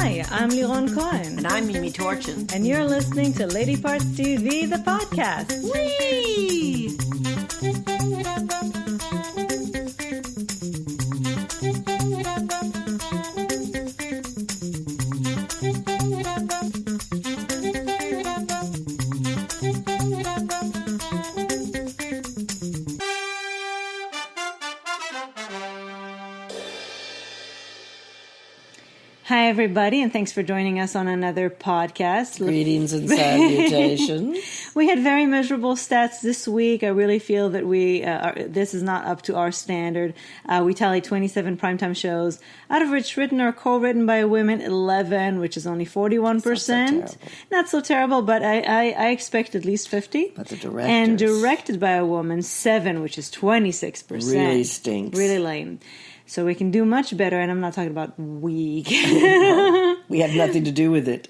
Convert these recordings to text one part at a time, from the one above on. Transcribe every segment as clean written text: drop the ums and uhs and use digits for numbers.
Hi, I'm Liron Cohen. And I'm Mimi Torchin. And you're listening to Lady Parts TV, the podcast. Whee! Hi, everybody, and thanks for joining us on another podcast. Greetings and salutations. We had very miserable stats this week. I really feel that this is not up to our standard. We tallied 27 primetime shows, out of which written or co-written by women, 11, which is only 41%. Not so terrible, but I expect at least 50. But the directors. And directed by a woman, 7, which is 26%. Really stinks. Really lame. So we can do much better, and I'm not talking about weak. No, we have nothing to do with it.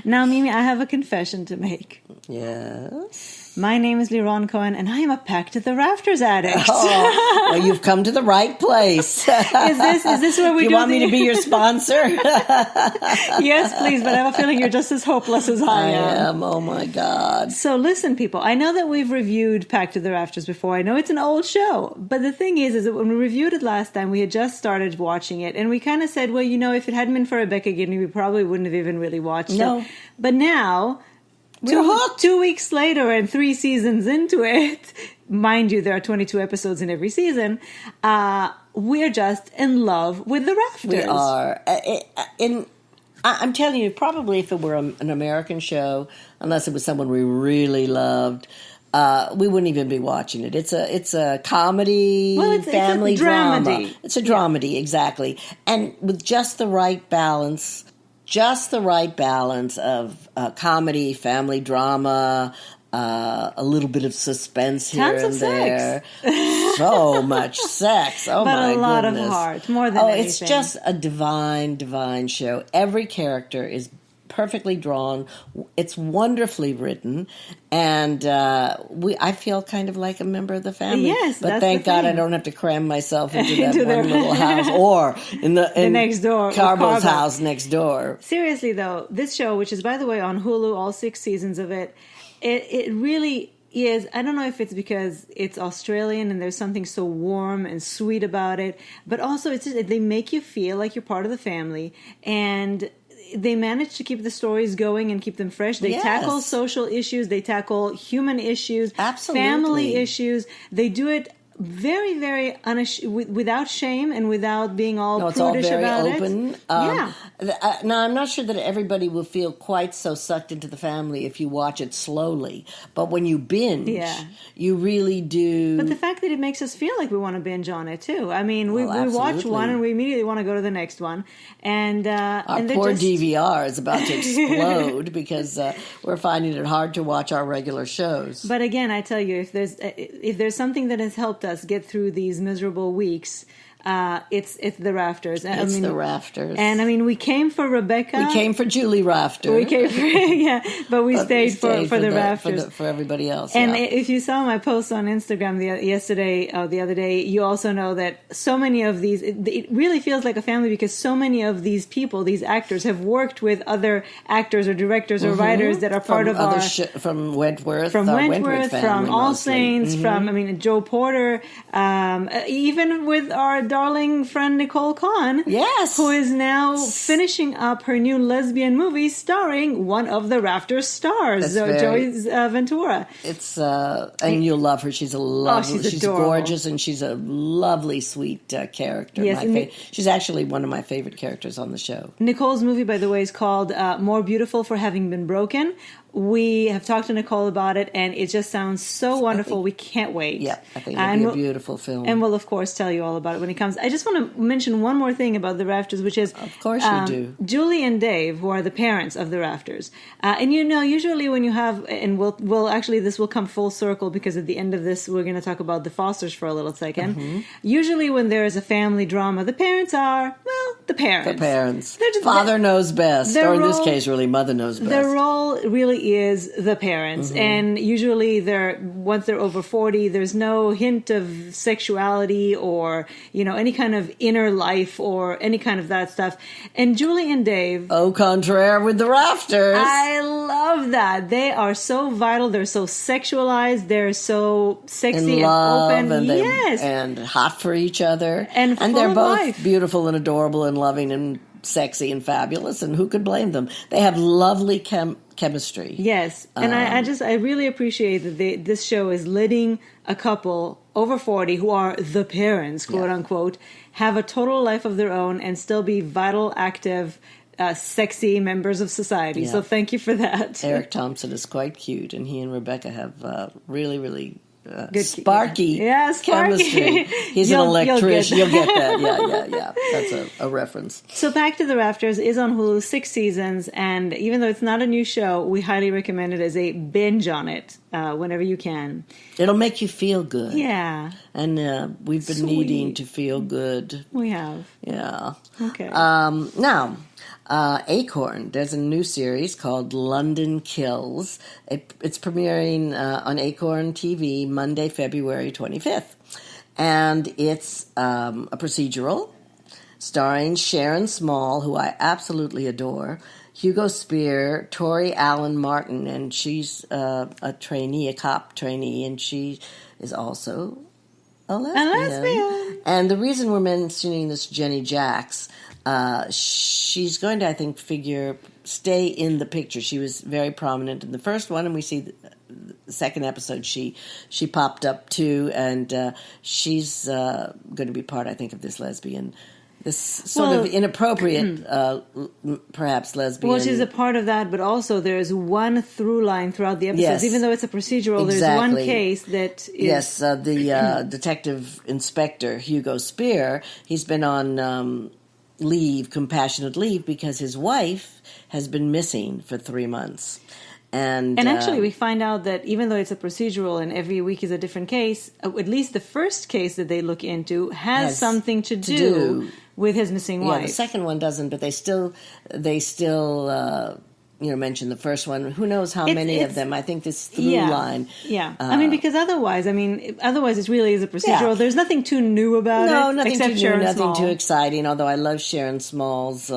Now, Mimi, I have a confession to make. Yes? My name is Liron Cohen, and I am a Pack to the Rafters addict. Oh, well, you've come to the right place. Is this where we do you want me to be your sponsor? Yes, please, but I have a feeling you're just as hopeless as I am. Oh, my God. So listen, people, I know that we've reviewed Pack to the Rafters before. I know it's an old show, but the thing is that when we reviewed it last time, we had just started watching it, and we kind of said, well, you know, if it hadn't been for Rebecca Gibney, we probably wouldn't have even really watched it. But now... We're hooked. 2 weeks later and 3 seasons into it, mind you, there are 22 episodes in every season, we're just in love with the Rafters. We are. I'm telling you, probably if it were an American show, unless it was someone we really loved, we wouldn't even be watching it. It's a comedy, family drama. It's a dramedy, exactly. And with just the right balance... of comedy, family drama, a little bit of suspense here and there. So much sex. Oh, my goodness. But a lot of heart, more than anything. It's just a divine, divine show. Every character is perfectly drawn. It's wonderfully written, and I feel kind of like a member of the family. Yes, but thank God I don't have to cram myself into that one little house or in the next door, Carbo's house next door. Seriously, though, this show, which is by the way on Hulu, all 6 seasons of it really is. I don't know if it's because it's Australian and there's something so warm and sweet about it, but also it's just, they make you feel like you're part of the family, and they manage to keep the stories going and keep them fresh. They tackle social issues. They tackle human issues. Absolutely. Family issues. They do it very, very without shame and without being all prudish about it. It's all very open. Now, I'm not sure that everybody will feel quite so sucked into the family if you watch it slowly. But when you binge, you really do. But the fact that it makes us feel like we want to binge on it, too. I mean, we watch one and we immediately want to go to the next one. And our poor DVR is about to explode because we're finding it hard to watch our regular shows. But again, I tell you, if there's something that has helped us get through these miserable weeks, it's the Rafters. It's the Rafters. And I mean, we came for Rebecca. We came for Julie Rafter. We came for, but we stayed for the Rafters. For everybody else. And if you saw my post on Instagram the other day, you also know that so many of these, it really feels like a family because so many of these people, these actors, have worked with other actors or directors or writers that are part of our... from Wentworth. From Wentworth, from All Saints, from, Joe Porter, even with our darling friend Nicole Kahn, who is now finishing up her new lesbian movie starring one of the Rafters stars, Joey Ventura. It's and you'll love her. She's a lovely, she's gorgeous, and she's a lovely, sweet character. Yes, she's actually one of my favorite characters on the show. Nicole's movie, by the way, is called More Beautiful for Having Been Broken. We have talked to Nicole about it, and it just sounds so wonderful. We can't wait. Yeah, I think it'll be a beautiful film. And we'll, of course, tell you all about it when it comes. I just want to mention one more thing about the Rafters, which is... Of course you do. Julie and Dave, who are the parents of the Rafters. And usually when you have... And we'll actually, this will come full circle because at the end of this, we're going to talk about the Fosters for a little second. Mm-hmm. Usually when there is a family drama, the parents are, well... the parents. The parents. They're just- Father knows best, their or in this role- case, really, mother knows best. Their role really is the parents, and usually once they're over 40, there's no hint of sexuality or any kind of inner life or any kind of that stuff. And Julie and Dave, Au contraire with the Rafters. I love that. They are so vital. They're so sexualized. They're so sexy in love, and open. and and hot for each other, And full they're of both life. beautiful and adorable and loving and sexy and fabulous. And who could blame them? They have lovely chemistry. Yes, and I really appreciate that this show is letting a couple over 40 who are the parents, quote unquote, have a total life of their own and still be vital, active, sexy members of society. So thank you for that. Eric Thompson is quite cute, and he and Rebecca have really, really Good, sparky sparky. chemistry. He's an electrician. You'll get that. Yeah. That's a reference. So Back to the Rafters is on Hulu, 6 seasons, and even though it's not a new show, we highly recommend it as a binge on it whenever you can. It'll make you feel good. Yeah. And we've been needing to feel good. We have. Yeah. Okay. Now, Acorn, there's a new series called London Kills. It's premiering on Acorn TV Monday, February 25th. And it's a procedural starring Sharon Small, who I absolutely adore, Hugo Spear, Tori Allen Martin, and she's a trainee, a cop trainee, and she is also a lesbian. And the reason we're mentioning this Jenny Jacks, she's going to, I think, stay in the picture. She was very prominent in the first one, and we see the second episode she popped up too, and she's going to be part, I think, of this sort of inappropriate, perhaps lesbian. Well, she's a part of that, but also there's one through line throughout the episodes. Yes. Even though it's a procedural, there's one case that is... Yes, the detective inspector, Hugo Spear, he's been on compassionate leave, because his wife has been missing for 3 months. And actually, we find out that even though it's a procedural and every week is a different case, at least the first case that they look into has something to do with his missing wife. Yeah, the second one doesn't, but they still mention the first one. Who knows how many of them? I think this through line. Yeah, because otherwise it really is a procedural. Yeah. There's nothing too new about it. No, nothing except too Sharon new, nothing Small. too exciting. Although I love Sharon Small's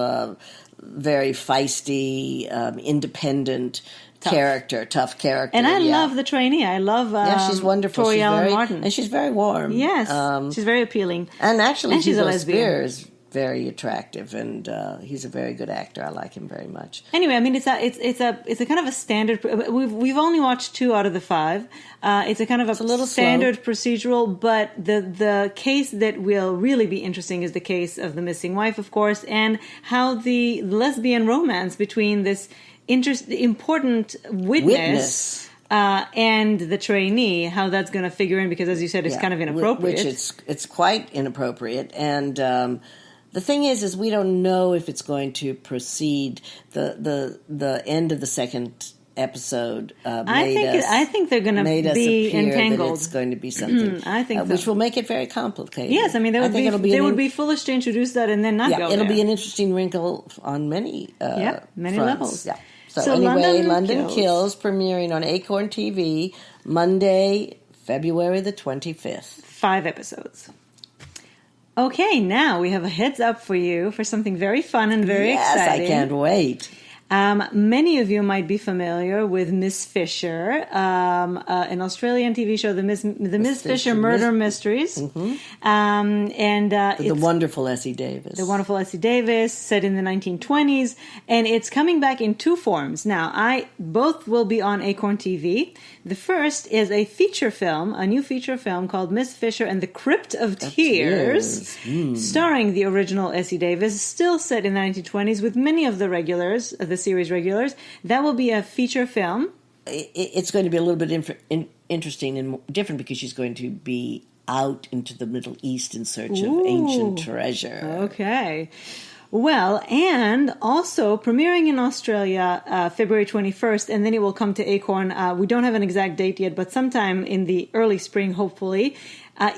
very feisty, independent tough character. And I love the trainee. I love she's wonderful. Tori She's Allen very, Martin. and she's very warm. Yes, she's very appealing. And actually, she's a Hugo lesbian. Spear is very attractive, and he's a very good actor. I like him very much. Anyway, I mean, it's a kind of a standard. We've only watched 2 out of the 5. It's a kind of a little standard procedural, but the case that will really be interesting is the case of the missing wife, of course, and how the lesbian romance between this important witness. And the trainee, how that's going to figure in, because as you said, it's kind of inappropriate. Which it's quite inappropriate, and the thing is we don't know if it's going to proceed. The end of the second episode I think they're going to be entangled. That it's going to be something, I think so. which will make it very complicated. Yes, I mean they would be foolish to introduce that and then not go it'll there. be an interesting wrinkle on many many fronts. levels. Yeah. So anyway, London Kills premiering on Acorn TV Monday, February the 25th. 5 episodes. Okay, now we have a heads up for you for something very fun and very exciting. Yes, I can't wait. Many of you might be familiar with Miss Fisher, an Australian TV show, the Miss Fisher Murder Mysteries, and the wonderful Essie Davis. The wonderful Essie Davis, set in the 1920s, and it's coming back in 2 forms. Now, both will be on Acorn TV. The first is a feature film, a new feature film called Miss Fisher and the Crypt of Tears, starring the original Essie Davis, still set in the 1920s with many of the regulars, the series regulars. That will be a feature film. It's going to be a little bit interesting and different, because she's going to be out into the Middle East in search of ancient treasure. Okay. Well, and also premiering in Australia February 21st, and then it will come to Acorn. We don't have an exact date yet, but sometime in the early spring, hopefully,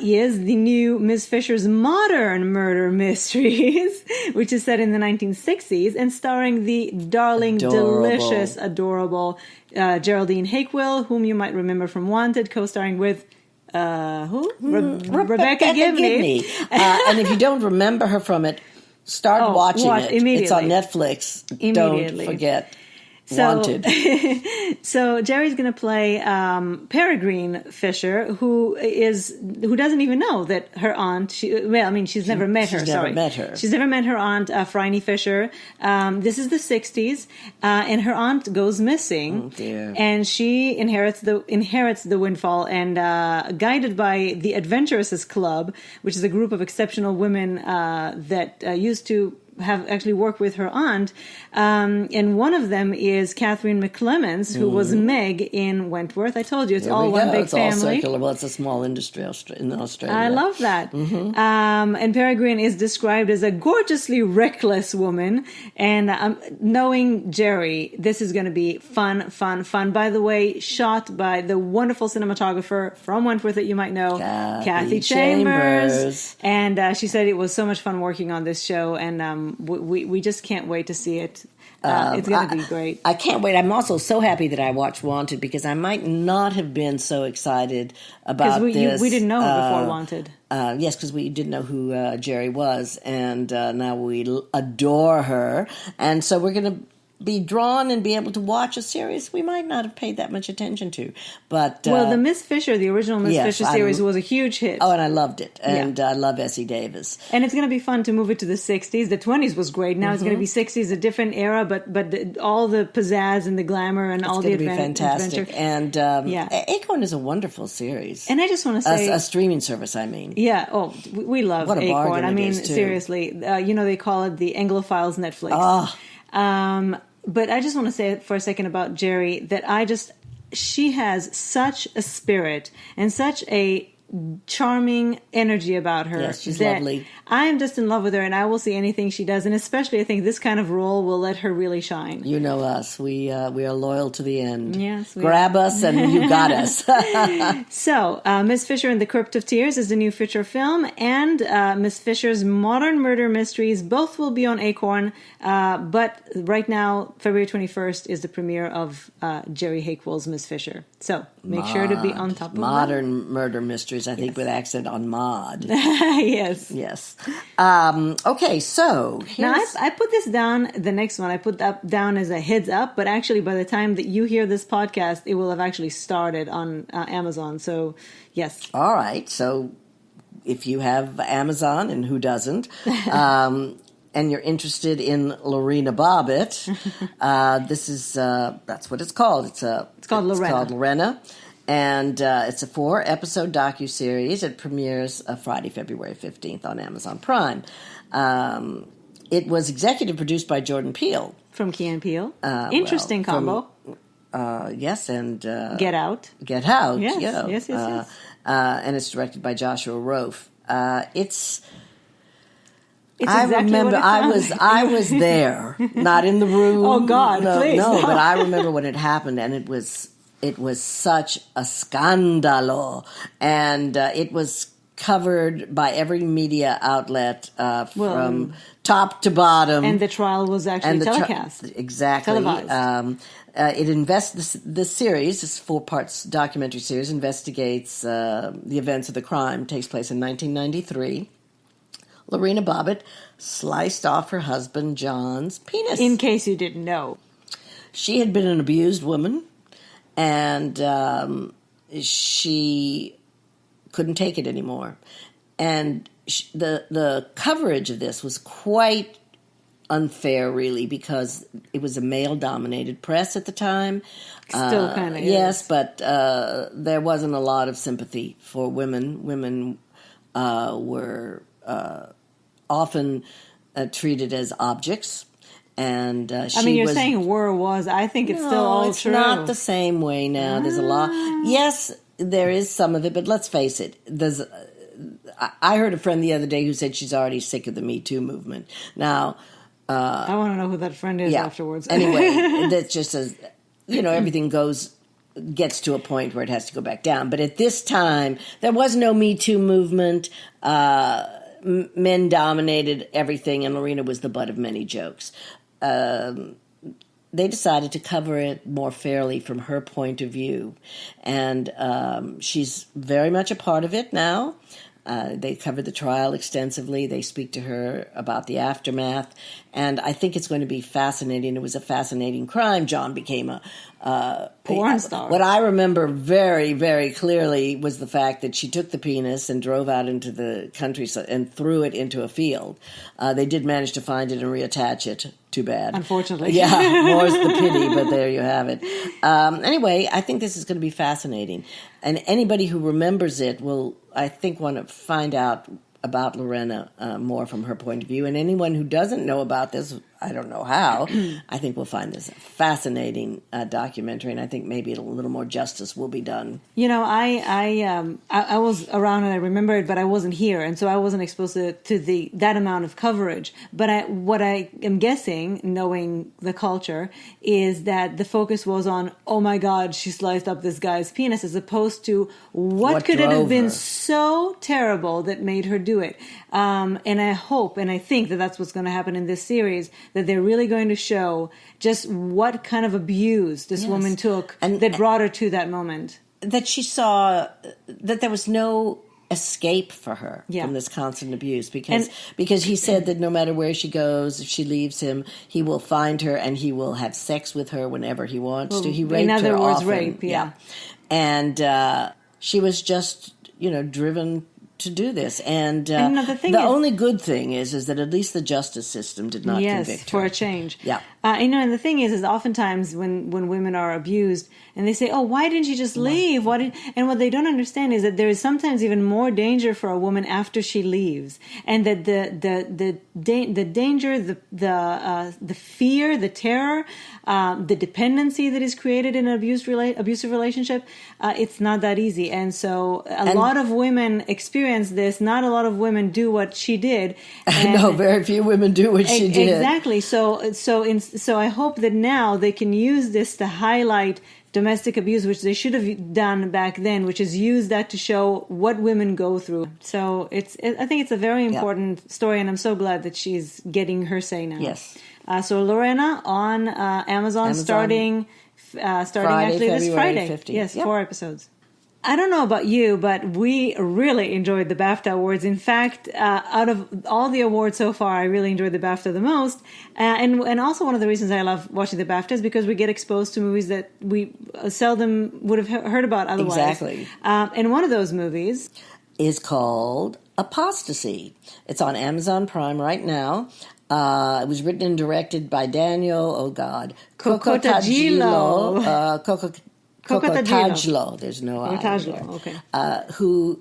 is the new Ms. Fisher's Modern Murder Mysteries, which is set in the 1960s and starring the darling, delicious, adorable Geraldine Hakewill, whom you might remember from Wanted, co-starring with who? Rebecca Gibney. And if you don't remember her from it, start watching it. Immediately. It's on Netflix. Don't forget. Wanted. So Jerry's going to play Peregrine Fisher, who doesn't even know that her aunt. She's never met her. She's never met her aunt, Phryne Fisher. This is the '60s, and her aunt goes missing. Oh dear! And she inherits the windfall, and guided by the Adventuresses Club, which is a group of exceptional women that used to have actually worked with her aunt, and one of them is Catherine McClemens, who was Meg in Wentworth. I told you, it's all one big family. It's all circular. Well, it's a small industry in Australia. I love that. And Peregrine is described as a gorgeously reckless woman, and knowing Jerry, this is going to be fun. By the way, shot by the wonderful cinematographer from Wentworth that you might know, Kathy Chambers. And she said it was so much fun working on this show, and we just can't wait to see it. It's going to be great. I can't wait. I'm also so happy that I watched Wanted, because I might not have been so excited about this. We didn't know her before Wanted. Yes, because we didn't know who Jerry was, and now we adore her. And so we're going to be drawn and be able to watch a series we might not have paid that much attention to. But the Miss Fisher, the original Miss Fisher series, was a huge hit. Oh, and I loved it. And I love Essie Davis. And it's going to be fun to move it to the 60s. The 20s was great. Now it's going to be 60s, a different era, but all the pizzazz and the glamour and all the adventure. It's going to be fantastic. And Acorn is a wonderful series. And I just want to say... A streaming service, I mean. Yeah. Oh, we love what a Acorn. I mean, seriously. They call it the Anglophiles Netflix. Oh. But I just want to say for a second about Jerry that she has such a spirit and such a charming energy about her. Yes, she's lovely. I'm just in love with her, and I will see anything she does, and especially I think this kind of role will let her really shine. You know us. We are loyal to the end. Yes. Grab us and you got us. So, Miss Fisher and the Crypt of Tears is the new feature film, and Miss Fisher's Modern Murder Mysteries both will be on Acorn, but right now, February 21st is the premiere of Jerry Hakewill's Miss Fisher. So, make sure to be on top of that. Modern Murder Mysteries, I think, with accent on mod. Yes. Yes. Okay, so now I put this down. The next one I put that down as a heads up, but actually by the time that you hear this podcast, it will have actually started on Amazon. So yes. All right. So if you have Amazon, and who doesn't, and you're interested in Lorena Bobbitt, this is that's what it's called. It's called Lorena. It's called Lorena. And it's a 4-episode docuseries. It premieres Friday, February 15th on Amazon Prime. It was executive produced by Jordan Peele. From Key and Peele. Interesting combo. Yes, and... Get Out. Get Out, yes, yeah. Yes. And it's directed by Joshua Rofe. It's I exactly remember I was there, not in the room. Oh, God, please. No, but I remember when it happened, and it was such a scandalo, and it was covered by every media outlet from top to bottom. And the trial was actually telecast. Exactly. Televised. It invests this series, this 4-parts documentary series, investigates the events of the crime. It takes place in 1993. Lorena Bobbitt sliced off her husband John's penis. In case you didn't know. She had been an abused woman, and she couldn't take it anymore. And the coverage of this was quite unfair, really, because it was a male-dominated press at the time. Still kind of yes, but there wasn't a lot of sympathy for women. Women were often treated as objects. And you're saying were or was. I think it's still all it's true. It's not the same way now. There's a lot. Yes, there is some of it, but let's face it. I heard a friend the other day who said she's already sick of the Me Too movement. Now, I want to know who that friend is Yeah. afterwards. Anyway, that's just as, everything gets to a point where it has to go back down. But at this time, there was no Me Too movement. Men dominated everything, and Lorena was the butt of many jokes. They decided to cover it more fairly from her point of view. And she's very much a part of it now. They covered the trial extensively. They speak to her about the aftermath. And I think it's going to be fascinating. It was a fascinating crime. John became a porn star. What I remember very, very clearly was the fact that she took the penis and drove out into the country and threw it into a field. They did manage to find it and reattach it. Too bad. Unfortunately. Yeah, more's the pity, but there you have it. Anyway, I think this is going to be fascinating. And anybody who remembers it will, I think, want to find out about Lorena more from her point of view. And anyone who doesn't know about this, I don't know how, I think will find this a fascinating documentary, and I think maybe a little more justice will be done. I was around and I remember it, but I wasn't here, and so I wasn't exposed to that amount of coverage. But what I am guessing, knowing the culture, is that the focus was on, oh my God, she sliced up this guy's penis, as opposed to what could it have been so terrible that made her do it. And I hope and I think that that's what's going to happen in this series, that they're really going to show just what kind of abuse this woman took that brought her to that moment. That she saw that there was no escape for her from this constant abuse, because he said that no matter where she goes, if she leaves him, he will find her and he will have sex with her whenever he wants to. He raped her often. In other words, rape, And she was just, driven to do this. And the only good thing is that at least the justice system did not convict her. Yes, for a change. Yeah. And the thing is oftentimes when women are abused and they say, oh, why didn't you just leave? And what they don't understand is that there is sometimes even more danger for a woman after she leaves. And that the danger, the fear, the terror, the dependency that is created in an abusive relationship, it's not that easy. And so a lot of women experience this. Not a lot of women do what she did. No, very few women do what she did. Exactly. So I hope that now they can use this to highlight domestic abuse, which they should have done back then, which is use that to show what women go through. So I think it's a very important story, and I'm so glad that she's getting her say now. Yes. So Lorena on Amazon starting actually this Friday. 15th. Yes, 4 episodes. I don't know about you, but we really enjoyed the BAFTA Awards. In fact, out of all the awards so far, I really enjoyed the BAFTA the most. And also one of the reasons I love watching the BAFTA is because we get exposed to movies that we seldom would have heard about otherwise. Exactly. And one of those movies is called Apostasy. It's on Amazon Prime right now. It was written and directed by Daniel, Cocotagilo. Cocotagilo. There's no I there. Okay. Who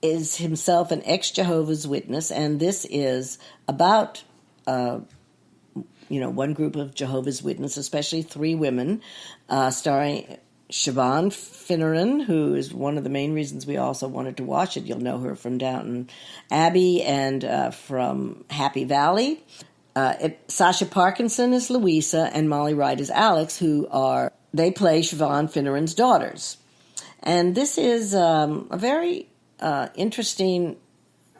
is himself an ex-Jehovah's Witness, and this is about one group of Jehovah's Witnesses, especially 3 women, starring Siobhan Finneran, who is one of the main reasons we also wanted to watch it. You'll know her from Downton Abbey and from Happy Valley. Sasha Parkinson is Louisa, and Molly Wright is Alex, they play Siobhan Finneran's daughters. And this is a very interesting,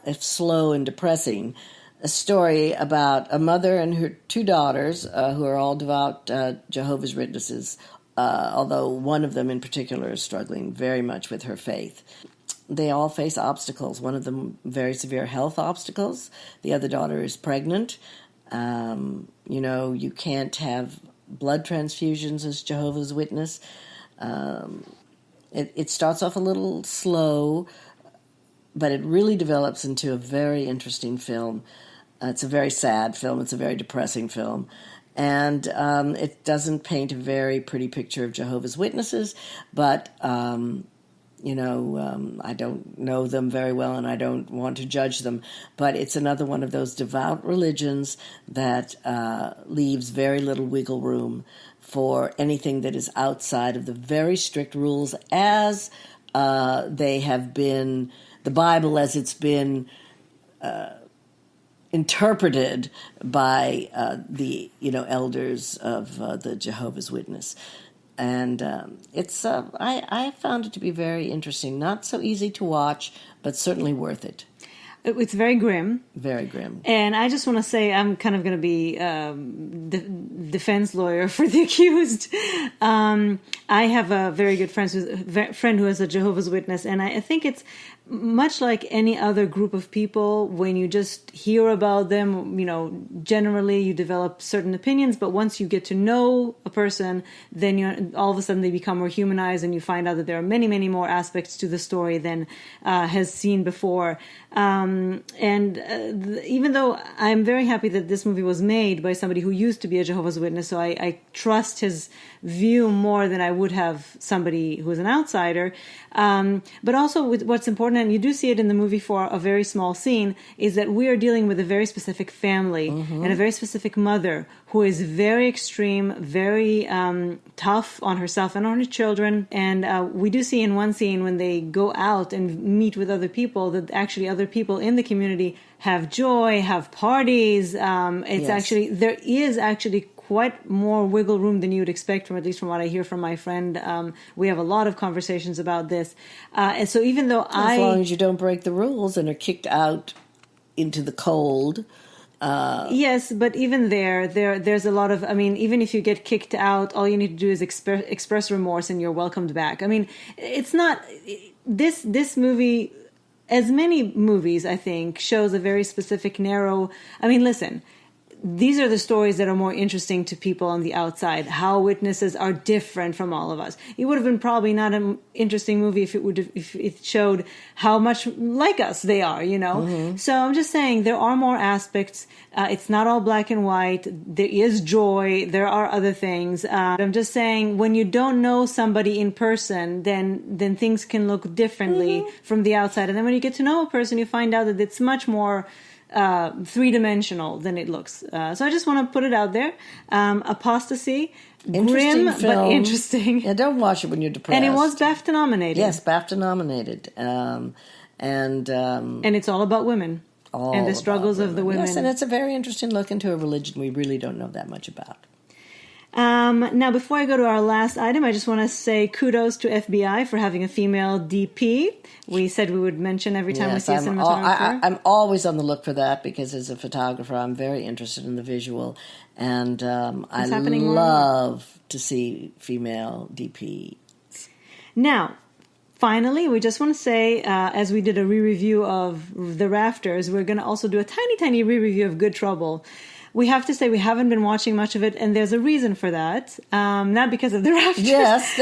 if slow and depressing, a story about a mother and her 2 daughters who are all devout Jehovah's Witnesses, although one of them in particular is struggling very much with her faith. They all face obstacles, one of them very severe health obstacles. The other daughter is pregnant. You can't have blood transfusions as Jehovah's Witness. It starts off a little slow, but it really develops into a very interesting film. It's a very sad film. It's a very depressing film. And it doesn't paint a very pretty picture of Jehovah's Witnesses, but, I don't know them very well and I don't want to judge them. But it's another one of those devout religions that leaves very little wiggle room for anything that is outside of the very strict rules as they have been, the Bible as it's been interpreted by the elders of the Jehovah's Witness. And I found it to be very interesting. Not so easy to watch, but certainly worth it. It's very grim. Very grim. And I just want to say I'm kind of going to be defense lawyer for the accused. I have a very good friend who is a Jehovah's Witness, and I think it's much like any other group of people. When you just hear about them, generally you develop certain opinions, but once you get to know a person, then all of a sudden they become more humanized, and you find out that there are many, many more aspects to the story than has seen before. Even though I'm very happy that this movie was made by somebody who used to be a Jehovah's Witness, so I trust his view more than I would have somebody who is an outsider. But also with what's important, and you do see it in the movie for a very small scene, is that we are dealing with a very specific family and a very specific mother who is very extreme, very tough on herself and on her children. And we do see in one scene when they go out and meet with other people that actually other people in the community have joy, have parties. There is actually quite more wiggle room than you would expect, from at least from what I hear from my friend. We have a lot of conversations about this. And so even though as long as you don't break the rules and are kicked out into the cold. Yes, but even there's a lot of, even if you get kicked out, all you need to do is express remorse and you're welcomed back. It's not, this movie, as many movies, I think, shows a very specific, narrow, listen, these are the stories that are more interesting to people on the outside, how witnesses are different from all of us. It would have been probably not an interesting movie if it showed how much like us they are, Mm-hmm. So I'm just saying there are more aspects. It's not all black and white. There is joy. There are other things. I'm just saying when you don't know somebody in person, then things can look differently from the outside. And then when you get to know a person, you find out that it's much more three-dimensional than it looks. So I just want to put it out there. Apostasy, grim but interesting. Yeah, don't watch it when you're depressed. And it was BAFTA-nominated. Yes, BAFTA-nominated. And it's all about women and the struggles of the women. Yes, and it's a very interesting look into a religion we really don't know that much about. Now, before I go to our last item, I just want to say kudos to FBI for having a female DP. We said we would mention every time we see a cinematographer. I'm always on the look for that because as a photographer, I'm very interested in the visual. And I love to see female DP. Now, finally, we just want to say, as we did a re-review of The Rafters, we're going to also do a tiny, tiny re-review of Good Trouble. We have to say we haven't been watching much of it, and there's a reason for that. Not because of The Rafters. Yes,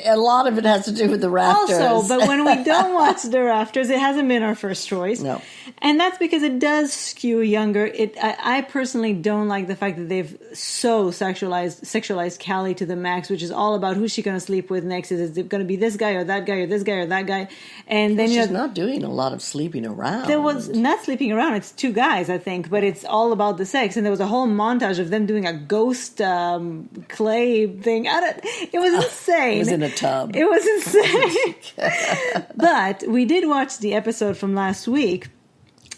a lot of it has to do with The Rafters. Also, but when we don't watch The Rafters, it hasn't been our first choice. No. And that's because it does skew younger. I personally don't like the fact that they've so sexualized Callie to the max, which is all about who's she going to sleep with next. Is it going to be this guy or that guy or this guy or that guy? And then she's not doing a lot of sleeping around. There was not sleeping around. It's two guys, I think, but it's all about the sex. And there was a whole montage of them doing a ghost clay thing. It was insane. It was in a tub. It was insane. But we did watch the episode from last week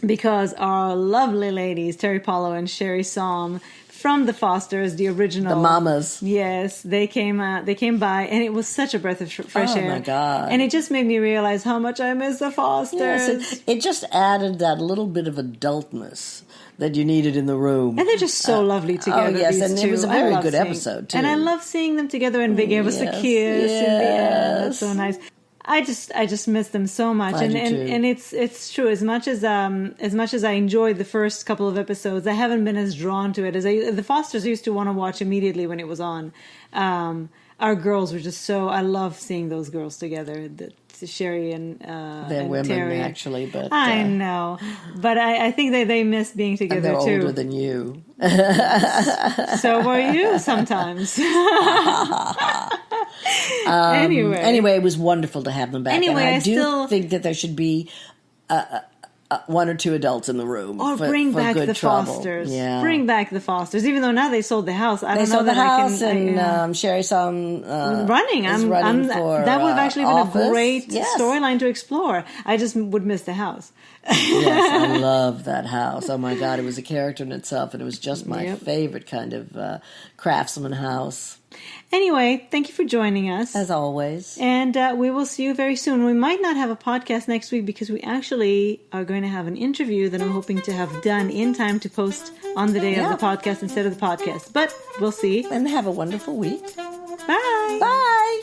because our lovely ladies, Terry Paulo and Sherry Somm from the Fosters, the original, the mamas. Yes, they came by, and it was such a breath of fresh air. Oh my God! And it just made me realize how much I miss the Fosters. Yes, it just added that little bit of adultness that you needed in the room. And they're just so lovely together. Oh, yes, these and two. it was a very good episode, too. And I love seeing them together, and they gave us a kiss in the end. That's so nice. I just miss them so much, and it's true. As much as I enjoyed the first couple of episodes, I haven't been as drawn to it as the Fosters used to want to watch immediately when it was on. Our girls were just so. I love seeing those girls together. Sherry and they're and women Terry. Actually, but I know, but I think they miss being together and they're too. Older than you, so were you sometimes. Anyway, it was wonderful to have them back. Anyway, and I do think that there should be one or two adults in the room. Or for, bring for back good the trouble. Fosters. Yeah. Bring back the Fosters. Even though now they sold the house. I They don't know sold the that house, I can... and Sherry Son running. is running for that would have actually been office. a great Yes. storyline to explore. I just would miss the house. Yes, I love that house. Oh my God, it was a character in itself, and it was just my favorite kind of craftsman house. Anyway, thank you for joining us. As always. And we will see you very soon. We might not have a podcast next week because we actually are going to have an interview that I'm hoping to have done in time to post on the day of the podcast instead of the podcast. But we'll see. And have a wonderful week. Bye. Bye.